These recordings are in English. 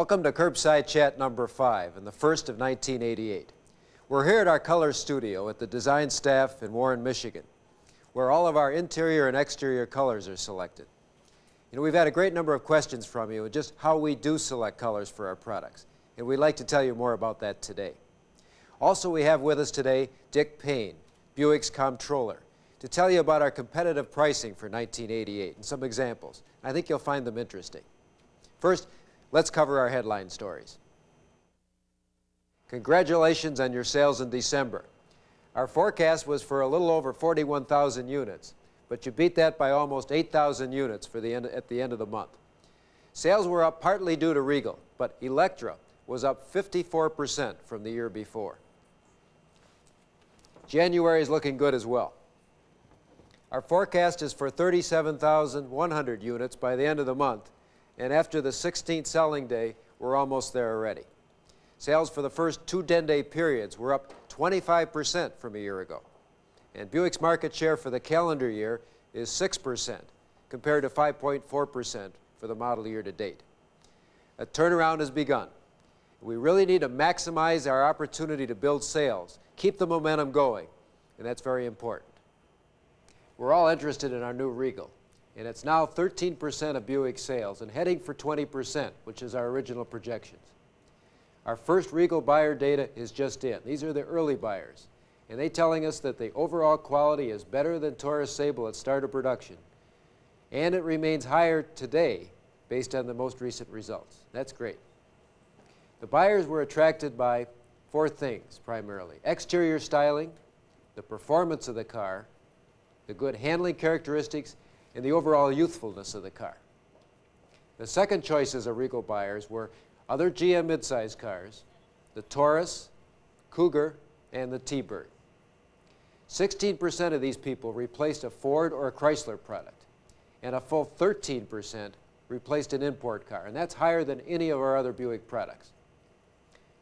Welcome to Curbside Chat number 5 and the first of 1988. We're here at our color studio at the design staff in Warren, Michigan, where all of our interior and exterior colors are selected. You know, we've had a great number of questions from you on just how we do select colors for our products, and we'd like to tell you more about that today. Also, we have with us today Dick Payne, Buick's comptroller, to tell you about our competitive pricing for 1988 and some examples. I think you'll find them interesting. First, let's cover our headline stories. Congratulations on your sales in December. Our forecast was for a little over 41,000 units, but you beat that by almost 8,000 units at the end of the month. Sales were up partly due to Regal, but Electra was up 54% from the year before. January is looking good as well. Our forecast is for 37,100 units by the end of the month, and after the 16th selling day, we're almost there already. Sales for the first 2 10-day periods were up 25% from a year ago. And Buick's market share for the calendar year is 6%, compared to 5.4% for the model year to date. A turnaround has begun. We really need to maximize our opportunity to build sales, keep the momentum going, and that's very important. We're all interested in our new Regal, and it's now 13% of Buick sales and heading for 20%, which is our original projections. Our first Regal buyer data is just in. These are the early buyers, and they're telling us that the overall quality is better than Taurus Sable at start of production, and it remains higher today based on the most recent results. That's great. The buyers were attracted by 4 things primarily: exterior styling, the performance of the car, the good handling characteristics, and the overall youthfulness of the car. The second choices of Regal buyers were other GM midsize cars, the Taurus, Cougar, and the T-Bird. 16% of these people replaced a Ford or a Chrysler product, and a full 13% replaced an import car, and that's higher than any of our other Buick products.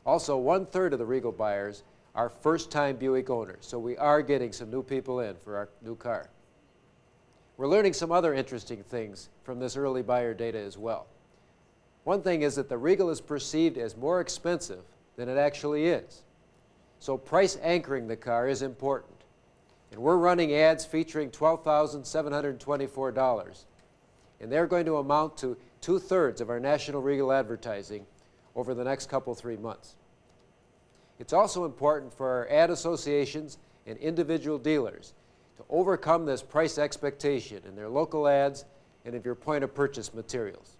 Also, 1/3 of the Regal buyers are first-time Buick owners, so we are getting some new people in for our new car. We're learning some other interesting things from this early buyer data as well. One thing is that the Regal is perceived as more expensive than it actually is. So price anchoring the car is important. And we're running ads featuring $12,724, and they're going to amount to 2/3 of our national Regal advertising over the next 3 months. It's also important for our ad associations and individual dealers to overcome this price expectation in their local ads and in your point of purchase materials.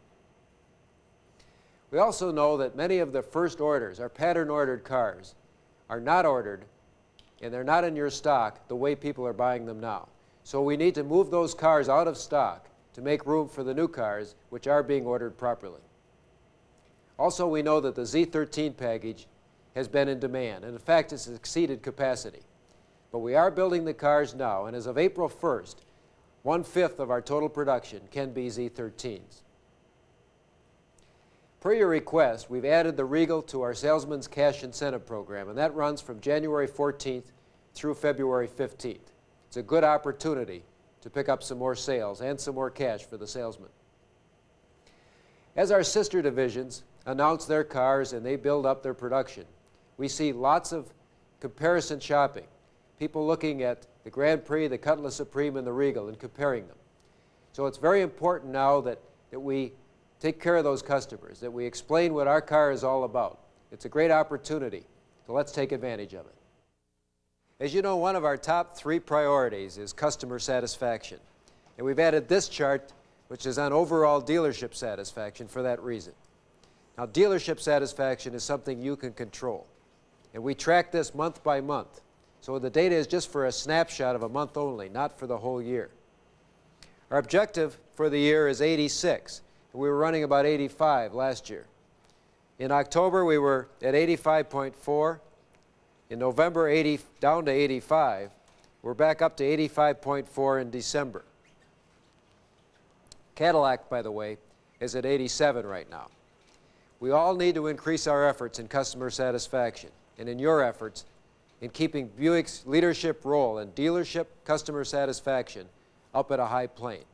We also know that many of the first orders, our pattern ordered cars, are not ordered and they're not in your stock the way people are buying them now. So we need to move those cars out of stock to make room for the new cars which are being ordered properly. Also, we know that the Z13 package has been in demand, and in fact it's exceeded capacity. But we are building the cars now, and as of April 1st, 1/5 of our total production can be Z13s. Per your request, we've added the Regal to our Salesman's Cash Incentive Program, and that runs from January 14th through February 15th. It's a good opportunity to pick up some more sales and some more cash for the salesman. As our sister divisions announce their cars and they build up their production, we see lots of comparison shopping, people looking at the Grand Prix, the Cutlass Supreme, and the Regal and comparing them. So it's very important now that we take care of those customers, that we explain what our car is all about. It's a great opportunity, so let's take advantage of it. As you know, one of our top 3 priorities is customer satisfaction. And we've added this chart, which is on overall dealership satisfaction for that reason. Now, dealership satisfaction is something you can control. And we track this month by month. So the data is just for a snapshot of a month only, not for the whole year. Our objective for the year is 86. We were running about 85 last year. In October, we were at 85.4. In November, down to 85. We're back up to 85.4 in December. Cadillac, by the way, is at 87 right now. We all need to increase our efforts in customer satisfaction and in your efforts in keeping Buick's leadership role in dealership customer satisfaction up at a high plane.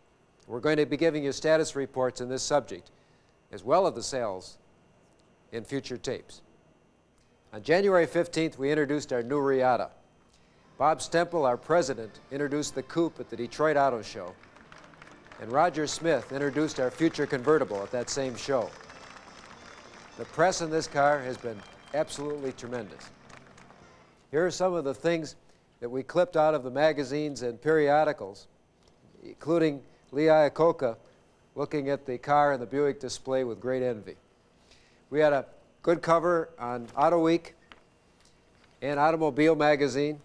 We're going to be giving you status reports in this subject, as well as the sales, in future tapes. On January 15th, we introduced our new Riata. Bob Stempel, our president, introduced the coupe at the Detroit Auto Show, and Roger Smith introduced our future convertible at that same show. The press in this car has been absolutely tremendous. Here are some of the things that we clipped out of the magazines and periodicals, including Lee Iacocca looking at the car in the Buick display with great envy. We had a good cover on Auto Week and Automobile magazine.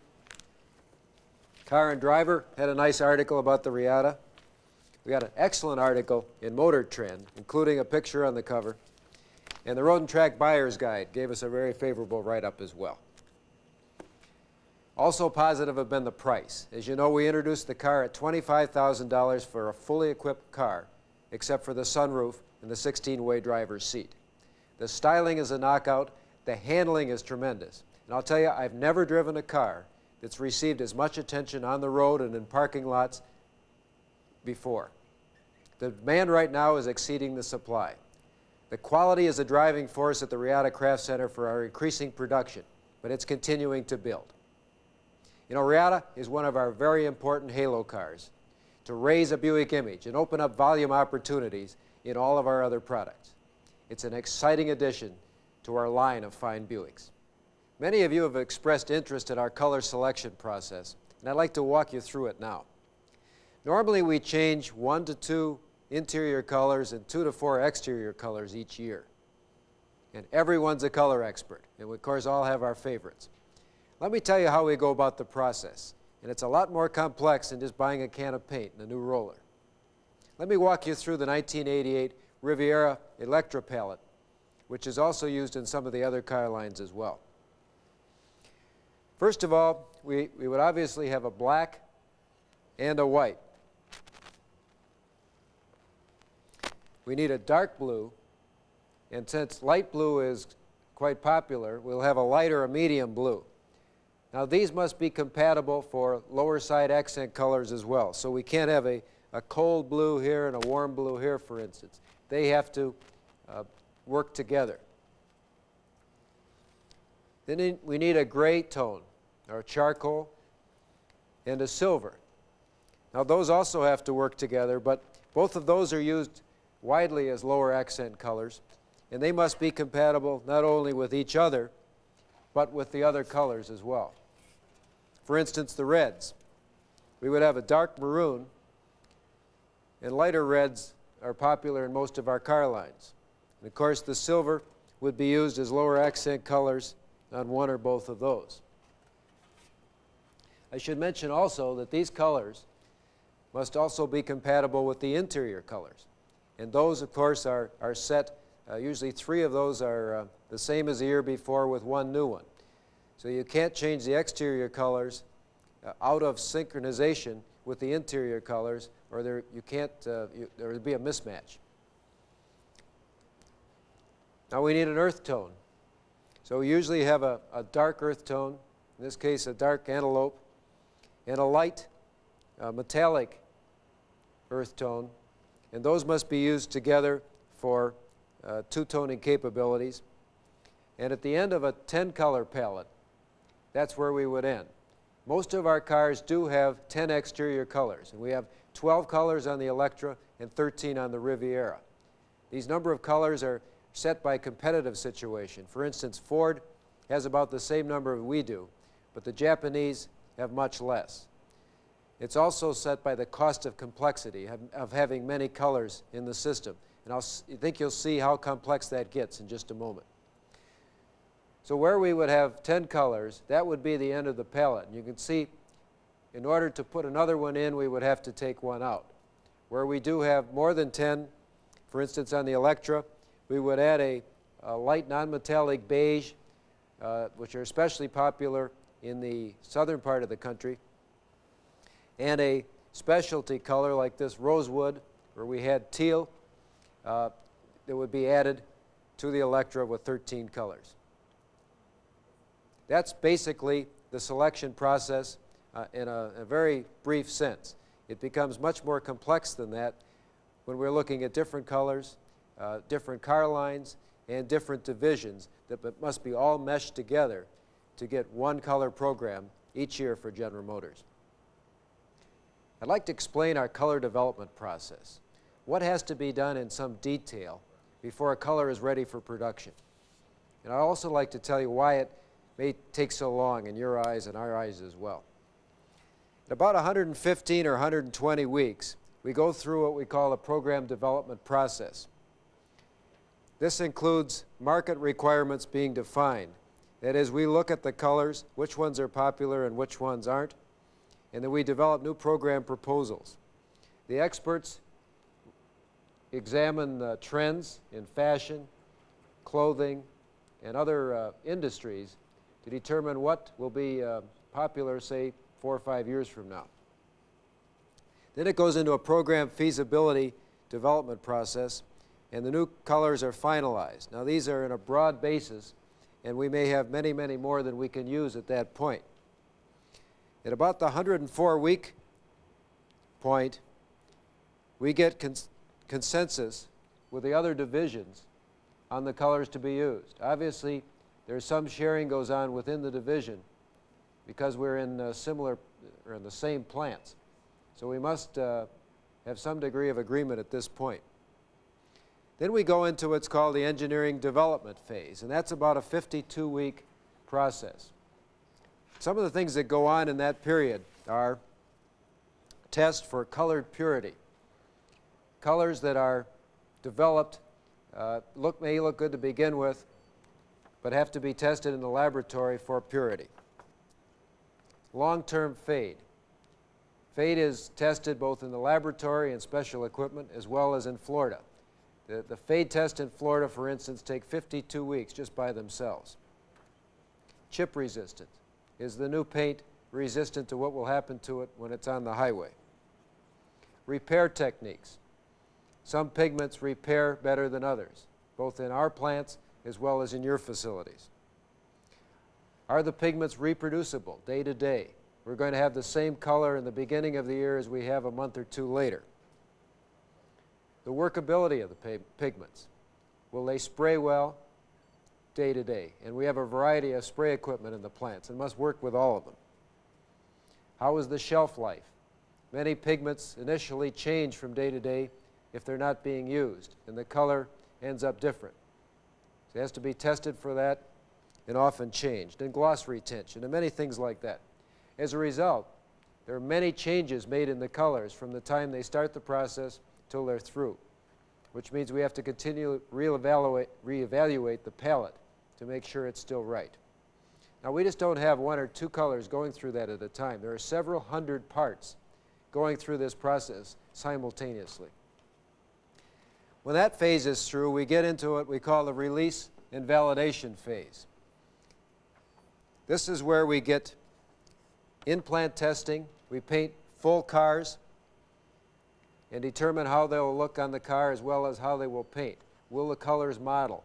Car and Driver had a nice article about the Riata. We got an excellent article in Motor Trend, including a picture on the cover. And the Road and Track Buyer's Guide gave us a very favorable write-up as well. Also positive have been the price. As you know, we introduced the car at $25,000 for a fully equipped car, except for the sunroof and the 16-way driver's seat. The styling is a knockout. The handling is tremendous. And I'll tell you, I've never driven a car that's received as much attention on the road and in parking lots before. The demand right now is exceeding the supply. The quality is a driving force at the Riata Craft Center for our increasing production, but it's continuing to build. You know, Riata is one of our very important halo cars to raise a Buick image and open up volume opportunities in all of our other products. It's an exciting addition to our line of fine Buicks. Many of you have expressed interest in our color selection process, and I'd like to walk you through it now. Normally, we change 1 to 2 interior colors and 2 to 4 exterior colors each year. And everyone's a color expert, and we, of course, all have our favorites. Let me tell you how we go about the process, and it's a lot more complex than just buying a can of paint and a new roller. Let me walk you through the 1988 Riviera Electra palette, which is also used in some of the other car lines as well. First of all, we would obviously have a black and a white. We need a dark blue, and since light blue is quite popular, we'll have a light or a medium blue. Now, these must be compatible for lower side accent colors as well. So we can't have a cold blue here and a warm blue here, for instance. They have to work together. Then we need a gray tone, or a charcoal, and a silver. Now, those also have to work together, but both of those are used widely as lower accent colors, and they must be compatible not only with each other, but with the other colors as well. For instance, the reds. We would have a dark maroon, and lighter reds are popular in most of our car lines. And of course, the silver would be used as lower accent colors on one or both of those. I should mention also that these colors must also be compatible with the interior colors. And those, of course, are set, usually 3 of those are the same as the year before with 1 new one. So you can't change the exterior colors out of synchronization with the interior colors, or there would be a mismatch. Now we need an earth tone. So we usually have a dark earth tone, in this case a dark antelope, and a light metallic earth tone, and those must be used together for two-toning capabilities. And at the end of a 10-color palette, that's where we would end. Most of our cars do have 10 exterior colors, and we have 12 colors on the Electra and 13 on the Riviera. These number of colors are set by competitive situation. For instance, Ford has about the same number as we do, but the Japanese have much less. It's also set by the cost of complexity of having many colors in the system. And I think you'll see how complex that gets in just a moment. So where we would have 10 colors, that would be the end of the palette. And you can see, in order to put another one in, we would have to take one out. Where we do have more than 10, for instance, on the Electra, we would add a light non-metallic beige, which are especially popular in the southern part of the country, and a specialty color like this rosewood, where we had teal, that would be added to the Electra with 13 colors. That's basically the selection process in a very brief sense. It becomes much more complex than that when we're looking at different colors, different car lines, and different divisions that must be all meshed together to get one color program each year for General Motors. I'd like to explain our color development process. What has to be done in some detail before a color is ready for production. And I'd also like to tell you why it may take so long in your eyes and our eyes as well. At about 115 or 120 weeks, we go through what we call a program development process. This includes market requirements being defined. That is, we look at the colors, which ones are popular and which ones aren't, and then we develop new program proposals. The experts examine trends in fashion, clothing, and other industries to determine what will be popular, say, 4 or 5 years from now. Then it goes into a program feasibility development process, and the new colors are finalized. Now, these are in a broad basis, and we may have many, many more than we can use at that point. At about the 104-week point, we get consensus with the other divisions on the colors to be used. Obviously, there's some sharing goes on within the division because we're in similar or in the same plants. So we must have some degree of agreement at this point. Then we go into what's called the engineering development phase, and that's about a 52-week process. Some of the things that go on in that period are test for colored purity. Colors that are developed may look good to begin with, but have to be tested in the laboratory for purity. Long-term fade. Fade is tested both in the laboratory and special equipment as well as in Florida. The fade test in Florida, for instance, take 52 weeks just by themselves. Chip resistant. Is the new paint resistant to what will happen to it when it's on the highway? Repair techniques. Some pigments repair better than others, both in our plants as well as in your facilities. Are the pigments reproducible day to day? We're going to have the same color in the beginning of the year as we have a month or two later. The workability of the pigments. Will they spray well day to day? And we have a variety of spray equipment in the plants and must work with all of them. How is the shelf life? Many pigments initially change from day to day if they're not being used, and the color ends up different. So it has to be tested for that and often changed. And gloss retention and many things like that. As a result, there are many changes made in the colors from the time they start the process till they're through, which means we have to continue to reevaluate the palette to make sure it's still right. Now, we just don't have 1 or 2 colors going through that at a time. There are several hundred parts going through this process simultaneously. When that phase is through, we get into what we call the release and validation phase. This is where we get in-plant testing. We paint full cars and determine how they will look on the car as well as how they will paint. Will the colors model?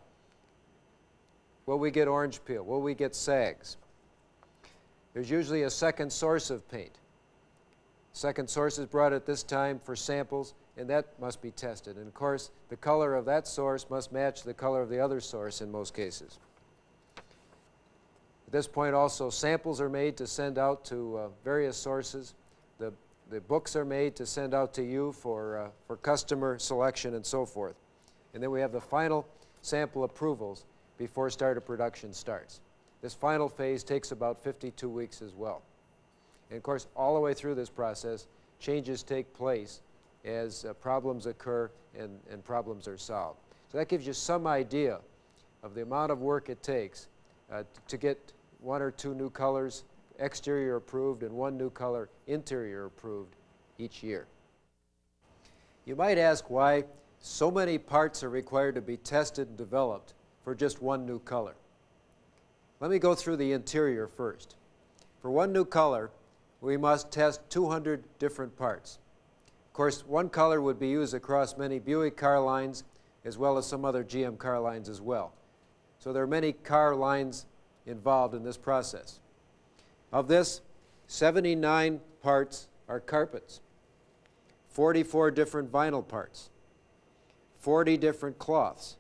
Will we get orange peel? Will we get sags? There's usually a second source of paint. Second source is brought at this time for samples, and that must be tested. And of course, the color of that source must match the color of the other source in most cases. At this point also, samples are made to send out to various sources. The books are made to send out to you for customer selection and so forth. And then we have the final sample approvals before start of production starts. This final phase takes about 52 weeks as well. And of course, all the way through this process, changes take place as problems occur and problems are solved. So that gives you some idea of the amount of work it takes to get 1 or 2 new colors exterior approved and 1 new color interior approved each year. You might ask why so many parts are required to be tested and developed for just 1 new color. Let me go through the interior first. For 1 new color, we must test 200 different parts. Of course, 1 color would be used across many Buick car lines as well as some other GM car lines as well. So there are many car lines involved in this process. Of this, 79 parts are carpets, 44 different vinyl parts, 40 different cloths,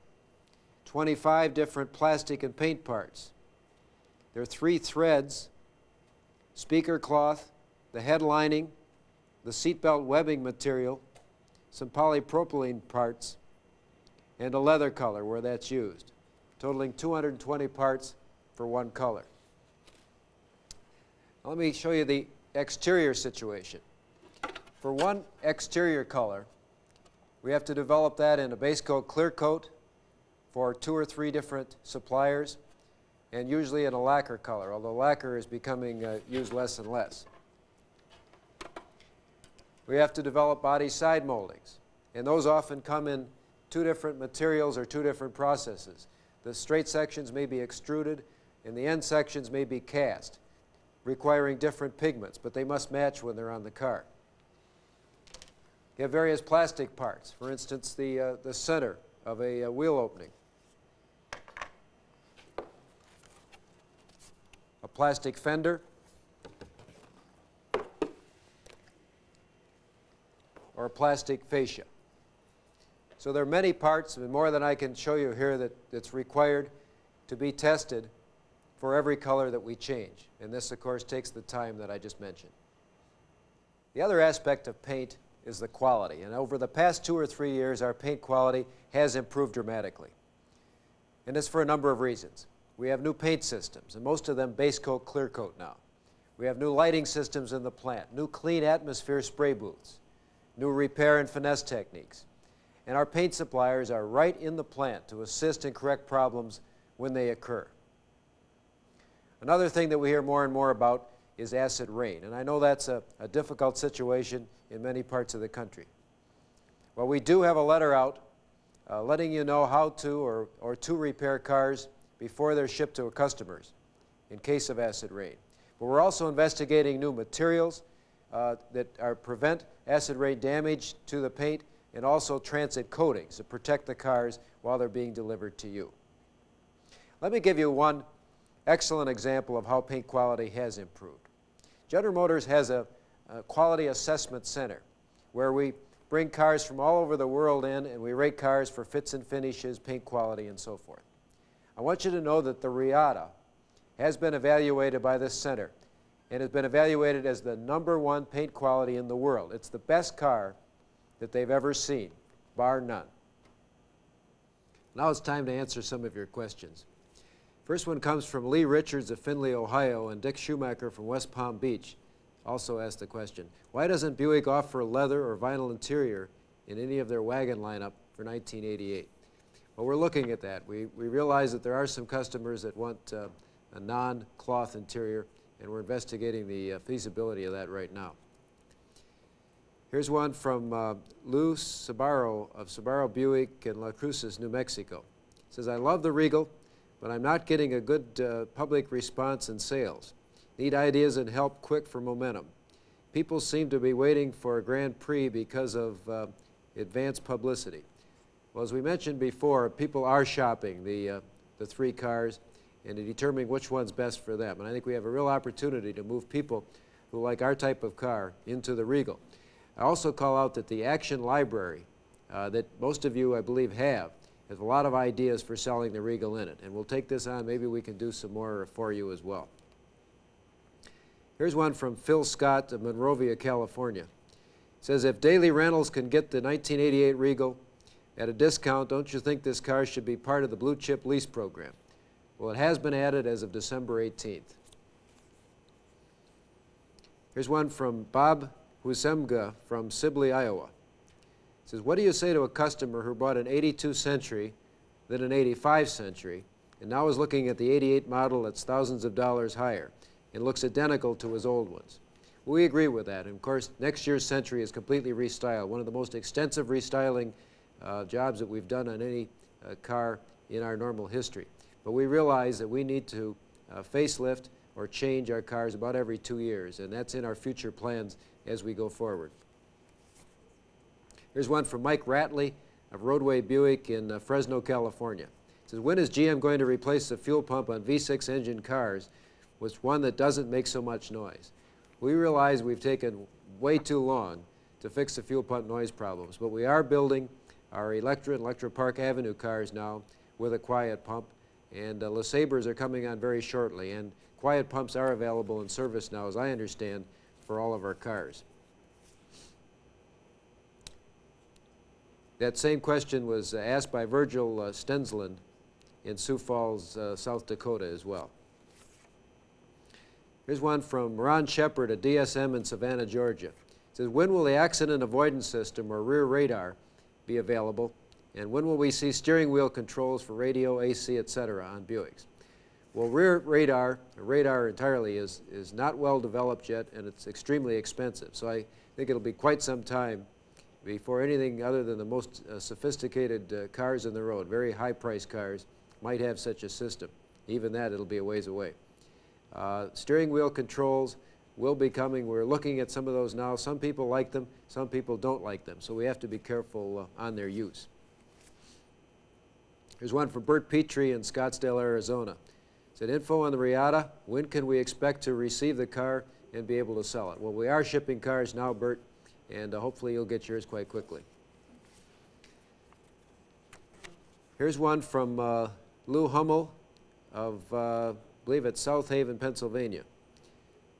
25 different plastic and paint parts. There are 3 threads, speaker cloth, the head lining, the seatbelt webbing material, some polypropylene parts, and a leather color where that's used, totaling 220 parts for one color. Now let me show you the exterior situation. For one exterior color, we have to develop that in a base coat, clear coat for 2 or 3 different suppliers, and usually in a lacquer color, although lacquer is becoming used less and less. We have to develop body side moldings, and those often come in 2 different materials or 2 different processes. The straight sections may be extruded, and the end sections may be cast, requiring different pigments, but they must match when they're on the car. You have various plastic parts, for instance, the center of a wheel opening, a plastic fender, or a plastic fascia. So there are many parts, and more than I can show you here, that's required to be tested for every color that we change. And this, of course, takes the time that I just mentioned. The other aspect of paint is the quality. And over the past 2 or 3 years, our paint quality has improved dramatically. And it's for a number of reasons. We have new paint systems, and most of them base coat, clear coat now. We have new lighting systems in the plant, new clean atmosphere spray booths, new repair and finesse techniques. And our paint suppliers are right in the plant to assist and correct problems when they occur. Another thing that we hear more and more about is acid rain, and I know that's a difficult situation in many parts of the country. Well, we do have a letter out letting you know how to or to repair cars before they're shipped to customers in case of acid rain. But we're also investigating new materials that prevent acid rain damage to the paint, and also transit coatings to protect the cars while they're being delivered to you. Let me give you one excellent example of how paint quality has improved. General Motors has a quality assessment center where we bring cars from all over the world in, and we rate cars for fits and finishes, paint quality, and so forth. I want you to know that the Riata has been evaluated by this center and has been evaluated as the #1 paint quality in the world. It's the best car that they've ever seen, bar none. Now it's time to answer some of your questions. First one comes from Lee Richards of Findlay, Ohio, and Dick Schumacher from West Palm Beach also asked the question, why doesn't Buick offer leather or vinyl interior in any of their wagon lineup for 1988? Well, we're looking at that. We realize that there are some customers that want a non-cloth interior, and we're investigating the feasibility of that right now. Here's one from Lou Sabaro of Sabaro Buick in La Cruces, New Mexico. It says, I love the Regal, but I'm not getting a good public response in sales. Need ideas and help quick for momentum. People seem to be waiting for a Grand Prix because of advanced publicity. Well, as we mentioned before, people are shopping the 3 cars and determining which one's best for them. And I think we have a real opportunity to move people who like our type of car into the Regal. I also call out that the Action Library that most of you, I believe, has a lot of ideas for selling the Regal in it. And we'll take this on. Maybe we can do some more for you as well. Here's one from Phil Scott of Monrovia, California. It says, if Daily Rentals can get the 1988 Regal at a discount, don't you think this car should be part of the Blue Chip lease program? Well, it has been added as of December 18th. Here's one from Bob Husemga from Sibley, Iowa. It says, what do you say to a customer who bought an 82 Century, then an 85 Century, and now is looking at the 88 model that's thousands of dollars higher and looks identical to his old ones? We agree with that. And of course, next year's Century is completely restyled, one of the most extensive restyling jobs that we've done on any car in our normal history. But we realize that we need to facelift or change our cars about every 2 years, and that's in our future plans as we go forward. Here's one from Mike Ratley of Roadway Buick in Fresno, California. It says, when is GM going to replace the fuel pump on V6 engine cars with one that doesn't make so much noise? We realize we've taken way too long to fix the fuel pump noise problems, but we are building our Electra and Electra Park Avenue cars now with a quiet pump, and LeSabres are coming on very shortly, and quiet pumps are available in service now, as I understand, for all of our cars. That same question was asked by Virgil Stensland in Sioux Falls, South Dakota as well. Here's one from Ron Shepard at DSM in Savannah, Georgia. It says, when will the accident avoidance system or rear radar be available, and when will we see steering wheel controls for radio, AC, etc. on Buicks? Well, rear radar, radar entirely, is not well developed yet, and it's extremely expensive. So I think it'll be quite some time before anything other than the most sophisticated cars on the road, very high-priced cars, might have such a system. Even that, it'll be a ways away. Steering wheel controls will be coming. We're looking at some of those now. Some people like them, some people don't like them, so we have to be careful on their use. Here's one from Bert Petrie in Scottsdale, Arizona. It said, info on the Riata, when can we expect to receive the car and be able to sell it? Well, we are shipping cars now, Bert, and hopefully you'll get yours quite quickly. Here's one from Lou Hummel of, I believe it's South Haven, Pennsylvania.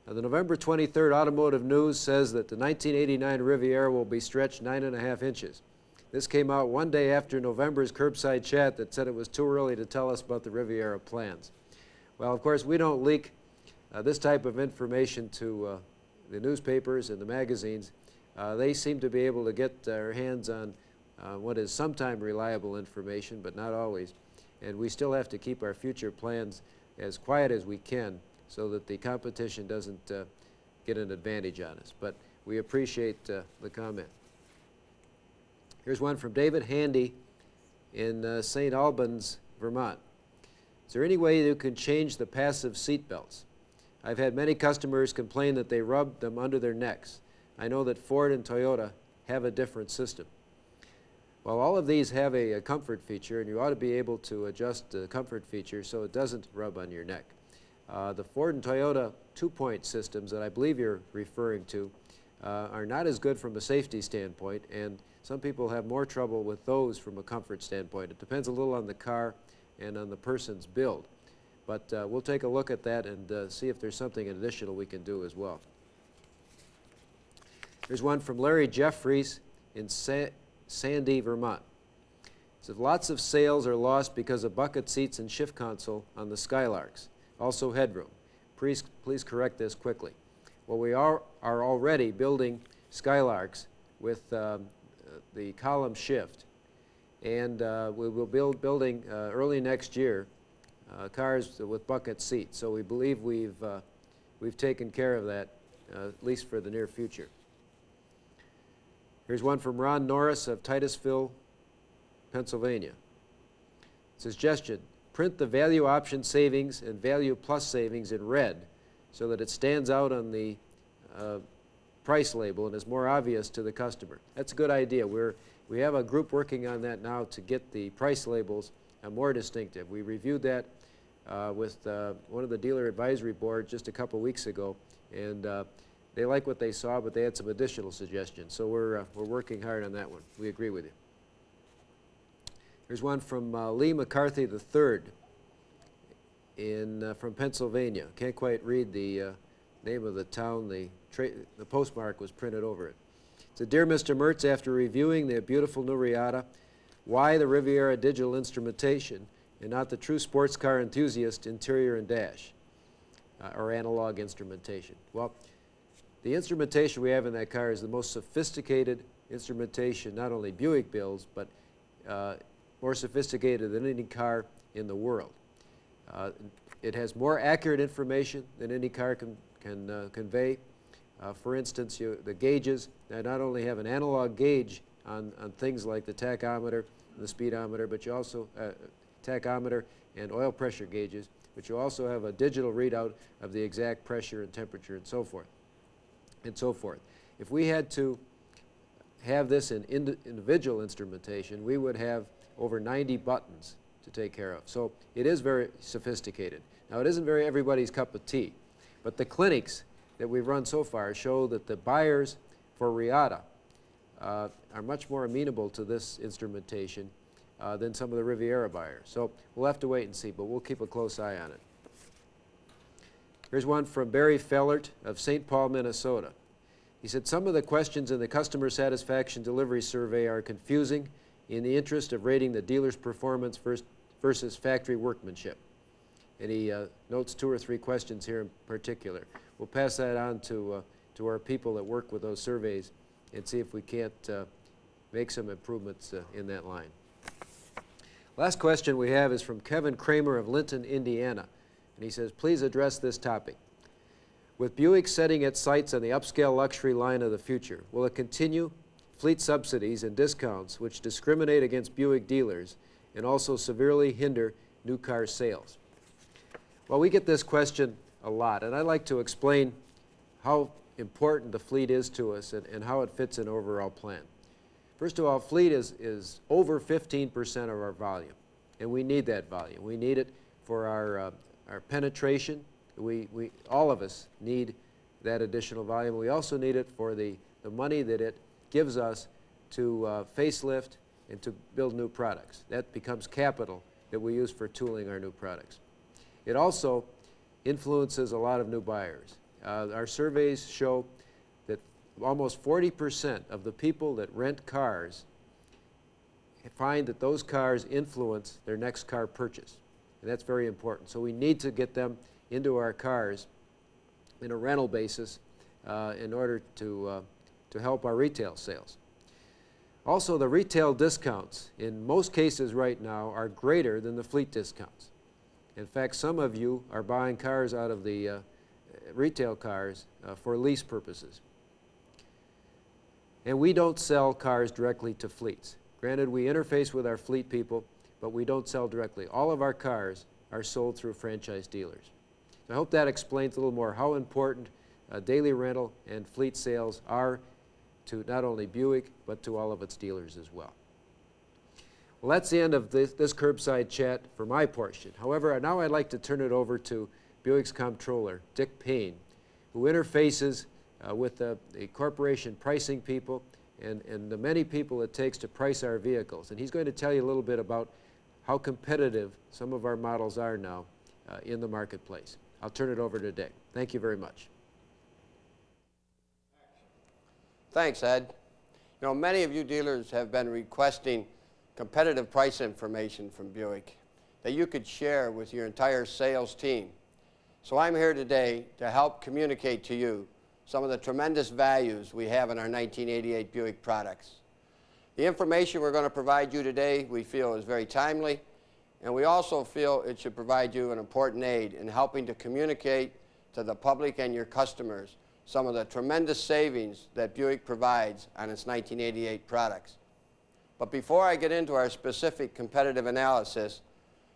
The November 23rd Automotive News says that the 1989 Riviera will be stretched 9.5 inches. This came out one day after November's Curbside Chat that said it was too early to tell us about the Riviera plans. Well, of course, we don't leak this type of information to the newspapers and the magazines. They seem to be able to get their hands on what is sometimes reliable information, but not always. And we still have to keep our future plans as quiet as we can so that the competition doesn't get an advantage on us. But we appreciate the comment. Here's one from David Handy in St. Albans, Vermont. Is there any way you can change the passive seat belts? I've had many customers complain that they rub them under their necks. I know that Ford and Toyota have a different system. Well, all of these have a comfort feature, and you ought to be able to adjust the comfort feature so it doesn't rub on your neck. The Ford and Toyota two-point systems that I believe you're referring to are not as good from a safety standpoint, and some people have more trouble with those from a comfort standpoint. It depends a little on the car and on the person's build. But we'll take a look at that and see if there's something additional we can do as well. Here's one from Larry Jeffries in Sandy, Vermont. It says, lots of sales are lost because of bucket seats and shift console on the Skylarks. Also headroom. Please correct this quickly. Well, we are already building Skylarks with the column shift, and we will building early next year cars with bucket seats. So we believe we've taken care of that, at least for the near future. Here's one from Ron Norris of Titusville, Pennsylvania. Suggestion, print the value option savings and value plus savings in red so that it stands out on the price label and is more obvious to the customer. That's a good idea. We have a group working on that now to get the price labels more distinctive. We reviewed that with one of the dealer advisory boards just a couple weeks ago, and they like what they saw, but they had some additional suggestions. So we're working hard on that one. We agree with you. Here's one from Lee McCarthy III from Pennsylvania. Can't quite read the name of the town. The postmark was printed over it. It said, Dear Mr. Mertz, after reviewing the beautiful new Riata, why the Riviera digital instrumentation and not the true sports car enthusiast interior and dash or analog instrumentation? Well, the instrumentation we have in that car is the most sophisticated instrumentation not only Buick builds, but more sophisticated than any car in the world. It has more accurate information than any car can convey. For instance, the gauges not only have an analog gauge on things like the tachometer and the speedometer, but you also tachometer and oil pressure gauges, but you also have a digital readout of the exact pressure and temperature and so forth. If we had to have this in individual instrumentation, we would have over 90 buttons to take care of. So it is very sophisticated. Now, it isn't very everybody's cup of tea, but the clinics that we've run so far show that the buyers for Riata are much more amenable to this instrumentation than some of the Riviera buyers. So we'll have to wait and see, but we'll keep a close eye on it. Here's one from Barry Fellert of St. Paul, Minnesota. He said, some of the questions in the customer satisfaction delivery survey are confusing in the interest of rating the dealer's performance versus factory workmanship. And he notes 2 or 3 questions here in particular. We'll pass that on to our people that work with those surveys and see if we can't make some improvements in that line. Last question we have is from Kevin Kramer of Linton, Indiana. And he says, please address this topic. With Buick setting its sights on the upscale luxury line of the future, will it continue fleet subsidies and discounts which discriminate against Buick dealers and also severely hinder new car sales? Well, we get this question a lot, and I'd like to explain how important the fleet is to us and how it fits in overall plan. First of all, fleet is over 15% of our volume, and we need that volume. We need it for our penetration. All of us need that additional volume. We also need it for the money that it gives us to facelift and to build new products. That becomes capital that we use for tooling our new products. It also influences a lot of new buyers. Our surveys show that almost 40% of the people that rent cars find that those cars influence their next car purchase. And that's very important. So we need to get them into our cars in a rental basis in order to help our retail sales. Also, the retail discounts in most cases right now are greater than the fleet discounts. In fact, some of you are buying cars out of the retail cars for lease purposes. And we don't sell cars directly to fleets. Granted, we interface with our fleet people, but we don't sell directly. All of our cars are sold through franchise dealers. So I hope that explains a little more how important daily rental and fleet sales are to not only Buick, but to all of its dealers as well. Well, that's the end of this Curbside Chat for my portion. However, now I'd like to turn it over to Buick's comptroller, Dick Payne, who interfaces with the corporation pricing people and the many people it takes to price our vehicles. And he's going to tell you a little bit about how competitive some of our models are now in the marketplace. I'll turn it over to Dick. Thank you very much. Thanks, Ed. You know, many of you dealers have been requesting competitive price information from Buick that you could share with your entire sales team. So I'm here today to help communicate to you some of the tremendous values we have in our 1988 Buick products. The information we're going to provide you today we feel is very timely, and we also feel it should provide you an important aid in helping to communicate to the public and your customers some of the tremendous savings that Buick provides on its 1988 products. But before I get into our specific competitive analysis,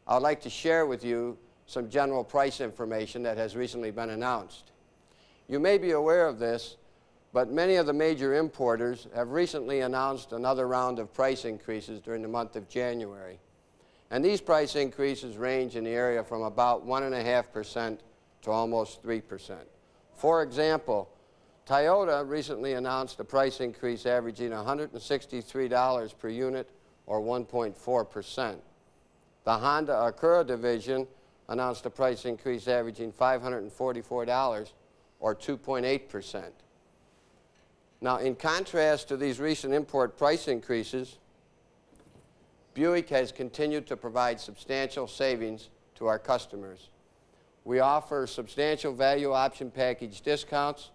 I would like to share with you some general price information that has recently been announced. You may be aware of this, but many of the major importers have recently announced another round of price increases during the month of January. And these price increases range in the area from about 1.5% to almost 3%. For example, Toyota recently announced a price increase averaging $163 per unit, or 1.4%. The Honda Acura division announced a price increase averaging $544, or 2.8%. Now, in contrast to these recent import price increases, Buick has continued to provide substantial savings to our customers. We offer substantial value option package discounts,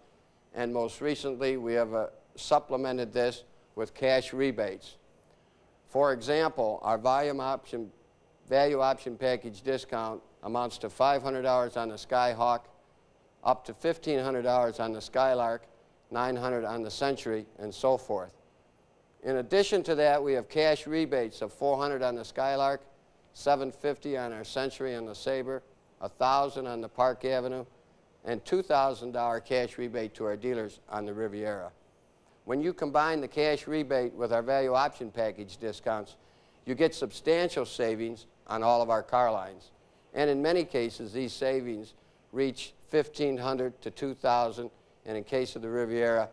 and most recently we have supplemented this with cash rebates. For example, our value option package discount amounts to $500 on the Skyhawk, up to $1,500 on the Skylark, $900 on the Century, and so forth. In addition to that, we have cash rebates of $400 on the Skylark, $750 on our Century and the Sabre, $1,000 on the Park Avenue, and $2,000 cash rebate to our dealers on the Riviera. When you combine the cash rebate with our value option package discounts, you get substantial savings on all of our car lines. And in many cases, these savings reach $1,500 to $2,000, and in case of the Riviera,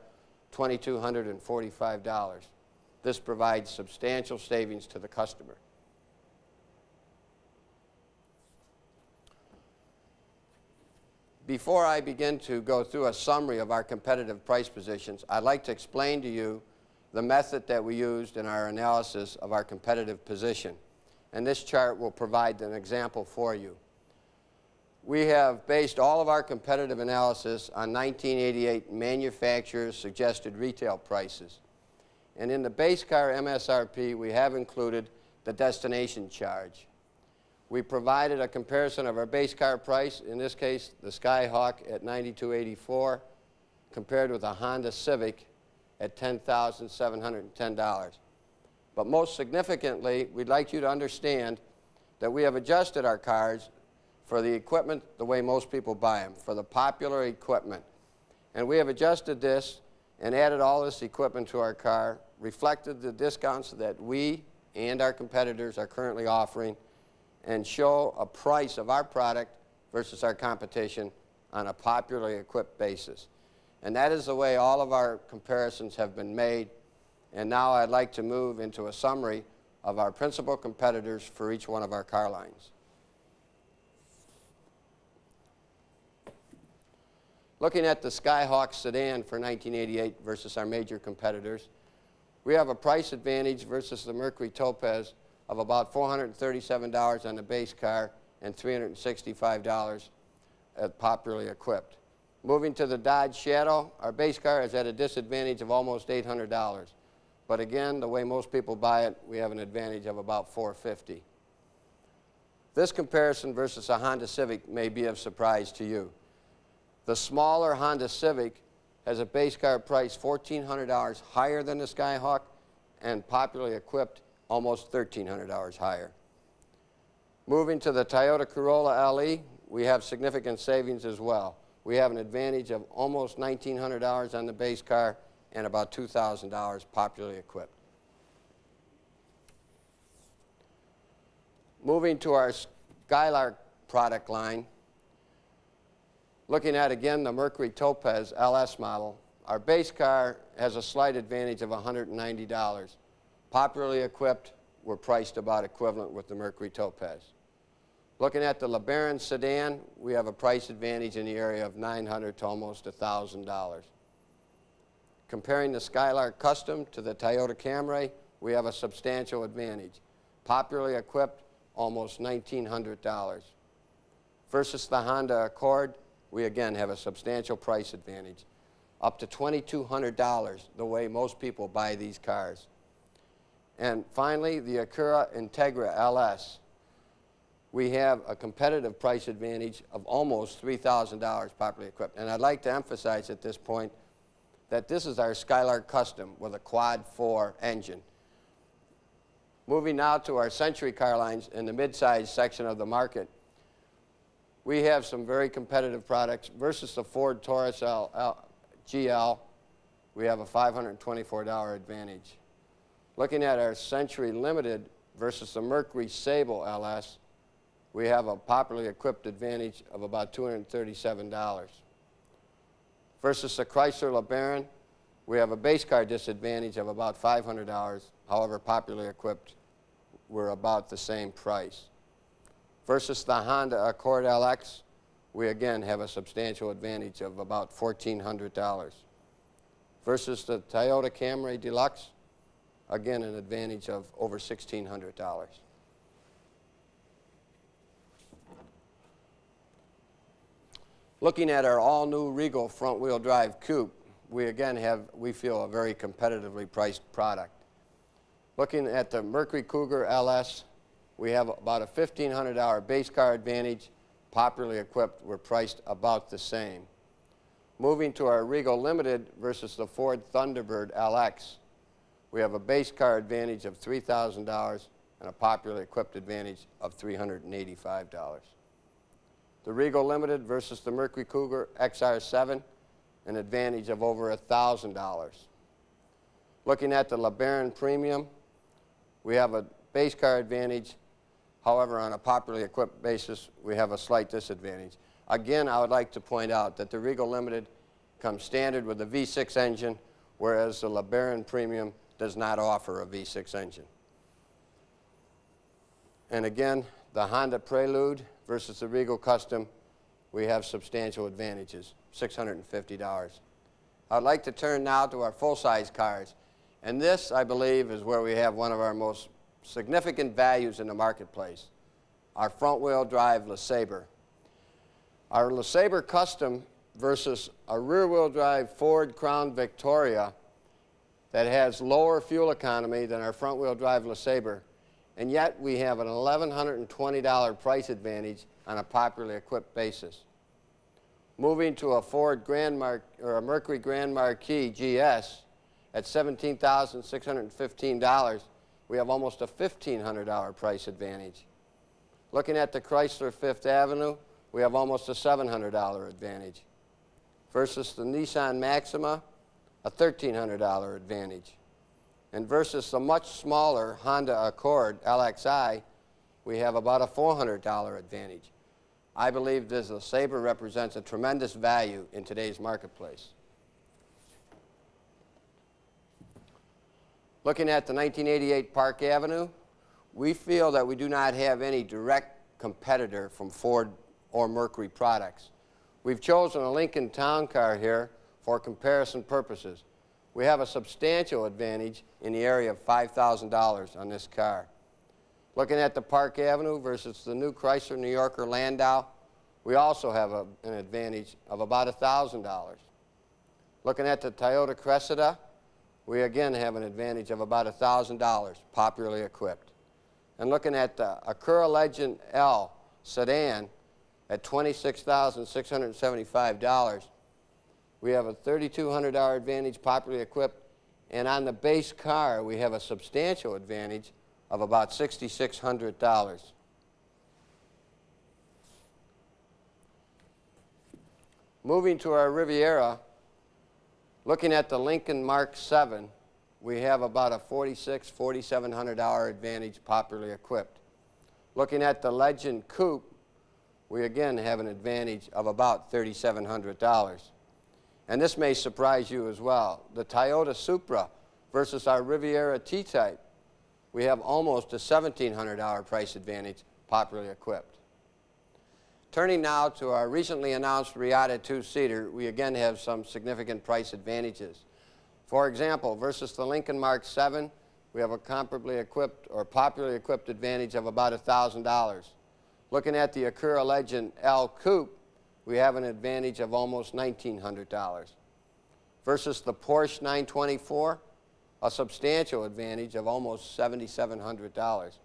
$2,245. This provides substantial savings to the customer. Before I begin to go through a summary of our competitive price positions, I'd like to explain to you the method that we used in our analysis of our competitive position. And this chart will provide an example for you. We have based all of our competitive analysis on 1988 manufacturers' suggested retail prices. And in the base car MSRP, we have included the destination charge. We provided a comparison of our base car price, in this case the Skyhawk at $92.84, compared with a Honda Civic at $10,710. But most significantly, we'd like you to understand that we have adjusted our cars for the equipment the way most people buy them, for the popular equipment. And we have adjusted this and added all this equipment to our car, reflected the discounts that we and our competitors are currently offering, and show a price of our product versus our competition on a popularly equipped basis. And that is the way all of our comparisons have been made. And now I'd like to move into a summary of our principal competitors for each one of our car lines. Looking at the Skyhawk sedan for 1988 versus our major competitors, we have a price advantage versus the Mercury Topaz of about $437 on the base car and $365 at popularly equipped. Moving to the Dodge Shadow, our base car is at a disadvantage of almost $800. But again, the way most people buy it, we have an advantage of about $450. This comparison versus a Honda Civic may be of surprise to you. The smaller Honda Civic has a base car price $1,400 higher than the Skyhawk, and popularly equipped almost $1,300 higher. Moving to the Toyota Corolla LE, we have significant savings as well. We have an advantage of almost $1,900 on the base car and about $2,000 popularly equipped. Moving to our Skylark product line, looking at again the Mercury Topaz LS model, our base car has a slight advantage of $190. Popularly equipped, we're priced about equivalent with the Mercury Topaz. Looking at the LeBaron sedan, we have a price advantage in the area of $900 to almost $1,000. Comparing the Skylark Custom to the Toyota Camry, we have a substantial advantage. Popularly equipped, almost $1,900. Versus the Honda Accord, we again have a substantial price advantage, up to $2,200, the way most people buy these cars. And finally, the Acura Integra LS. We have a competitive price advantage of almost $3,000 popularly equipped. And I'd like to emphasize at this point that this is our Skylark Custom with a quad 4 engine. Moving now to our Century car lines in the mid-size section of the market, we have some very competitive products. Versus the Ford Taurus GL, we have a $524 advantage. Looking at our Century Limited versus the Mercury Sable LS, we have a popularly equipped advantage of about $237. Versus the Chrysler LeBaron, we have a base car disadvantage of about $500. However, popularly equipped, we're about the same price. Versus the Honda Accord LX, we again have a substantial advantage of about $1,400. Versus the Toyota Camry Deluxe, again an advantage of over $1,600. Looking at our all-new Regal front-wheel drive coupe, we again have, we feel, a very competitively priced product. Looking at the Mercury Cougar LS, we have about a $1,500 base car advantage. Popularly equipped, we're priced about the same. Moving to our Regal Limited versus the Ford Thunderbird LX, we have a base car advantage of $3,000 and a popularly equipped advantage of $385. The Regal Limited versus the Mercury Cougar XR7, an advantage of over $1,000. Looking at the LeBaron Premium, we have a base car advantage. However, on a popularly equipped basis, we have a slight disadvantage. Again, I would like to point out that the Regal Limited comes standard with a V6 engine, whereas the LeBaron Premium does not offer a V6 engine. And again, the Honda Prelude versus the Regal Custom, we have substantial advantages, $650. I'd like to turn now to our full-size cars. And this, I believe, is where we have one of our most significant values in the marketplace, our front-wheel drive LeSabre. Our LeSabre Custom versus a rear-wheel drive Ford Crown Victoria that has lower fuel economy than our front-wheel drive LeSabre, and yet we have an $1,120 price advantage on a popularly equipped basis. Moving to a a Mercury Grand Marquis GS at $17,615, we have almost a $1,500 price advantage. Looking at the Chrysler Fifth Avenue, we have almost a $700 advantage. Versus the Nissan Maxima, a $1,300 advantage. And versus the much smaller Honda Accord LXI, we have about a $400 advantage. I believe this LeSabre represents a tremendous value in today's marketplace. Looking at the 1988 Park Avenue, we feel that we do not have any direct competitor from Ford or Mercury products. We've chosen a Lincoln Town Car here for comparison purposes. We have a substantial advantage in the area of $5,000 on this car. Looking at the Park Avenue versus the new Chrysler New Yorker Landau, we also have an advantage of about $1,000. Looking at the Toyota Cressida, we again have an advantage of about $1,000, popularly equipped. And looking at the Acura Legend L sedan at $26,675, we have a $3,200 advantage, popularly equipped, and on the base car, we have a substantial advantage of about $6,600. Moving to our Riviera, looking at the Lincoln Mark 7, we have about a $4,600, $4,700 advantage, popularly equipped. Looking at the Legend Coupe, we again have an advantage of about $3,700. And this may surprise you as well. The Toyota Supra versus our Riviera T-Type, we have almost a $1,700 price advantage, popularly equipped. Turning now to our recently announced Riata two-seater, we again have some significant price advantages. For example, versus the Lincoln Mark 7, we have a comparably equipped or popularly equipped advantage of about $1,000. Looking at the Acura Legend L Coupe, we have an advantage of almost $1,900. Versus the Porsche 924, a substantial advantage of almost $7,700.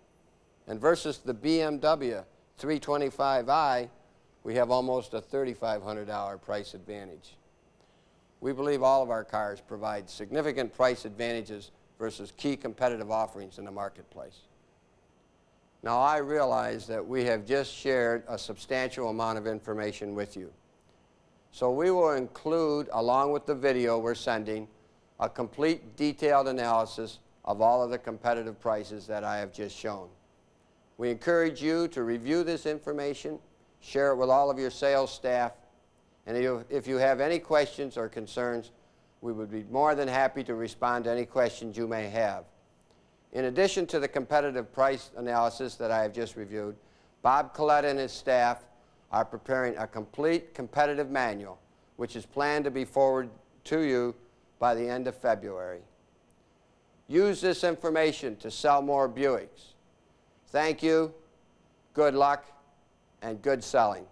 And versus the BMW 325i, we have almost a $3,500 price advantage. We believe all of our cars provide significant price advantages versus key competitive offerings in the marketplace. Now, I realize that we have just shared a substantial amount of information with you. So we will include, along with the video we're sending, a complete detailed analysis of all of the competitive prices that I have just shown. We encourage you to review this information, share it with all of your sales staff, and if you have any questions or concerns, we would be more than happy to respond to any questions you may have. In addition to the competitive price analysis that I have just reviewed, Bob Collette and his staff are preparing a complete competitive manual, which is planned to be forwarded to you by the end of February. Use this information to sell more Buicks. Thank you, good luck, and good selling.